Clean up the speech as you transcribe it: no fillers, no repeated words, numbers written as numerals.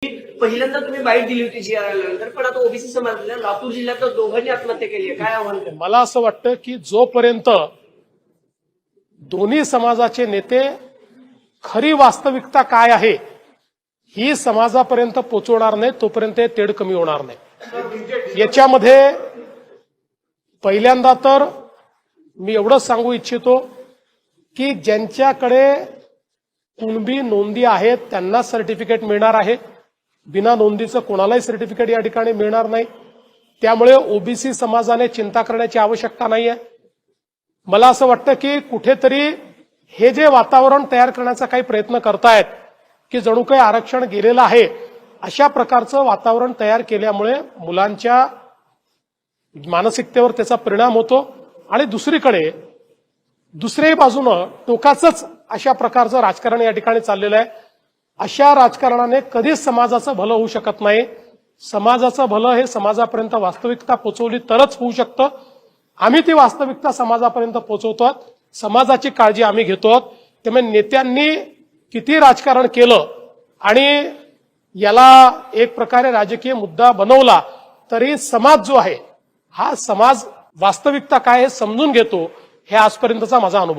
पहिल्यांदा तुम्ही बाईट दिली होती जी आर नंतर, पण आता ओबीसी समाजातल्या लातूर जिल्ह्यात दोघांनी आत्महत्या केली आहे. काय आव्हान करणार? मला असं वाटतं की जोपर्यंत दोन्ही समाजाचे नेते खरी वास्तविकता काय आहे ही समाजापर्यंत पोहोचवणार नाही तोपर्यंत हे तेढ कमी होणार नाही. याच्यामध्ये पहिल्यांदा तर मी एवढंच सांगू इच्छितो की ज्यांच्याकडे कुणबी नोंदी आहेत त्यांना सर्टिफिकेट मिळणार आहे. बिना नोंदीचं कोणालाही सर्टिफिकेट या ठिकाणी मिळणार नाही. त्यामुळे ओबीसी समाजाने चिंता करण्याची आवश्यकता नाहीये. मला असं वाटतं की कुठेतरी हे जे वातावरण तयार करण्याचा काही प्रयत्न करतायत की जणू काही आरक्षण गेलेलं आहे, अशा प्रकारचं वातावरण तयार केल्यामुळे मुलांच्या मानसिकतेवर त्याचा परिणाम होतो आणि दुसरीकडे दुसऱ्याही बाजूनं टोकाचंच अशा प्रकारचं राजकारण या ठिकाणी चाललेलं आहे. अशा राजकारणाने कधीच समाजाचं भलं होऊ शकत नाही. समाजाचं भलं हे समाजापर्यंत वास्तविकता पोहोचवली तरच होऊ शकतं. आम्ही ती वास्तविकता समाजापर्यंत पोहोचवतो. समाजाची काळजी आम्ही घेतो. त्यामुळे नेत्यांनी किती राजकारण केलं आणि याला एक प्रकारे राजकीय मुद्दा बनवला तरी समाज जो आहे हा समाज वास्तविकता काय हे समजून घेतो. हे आजपर्यंतचा माझा अनुभव.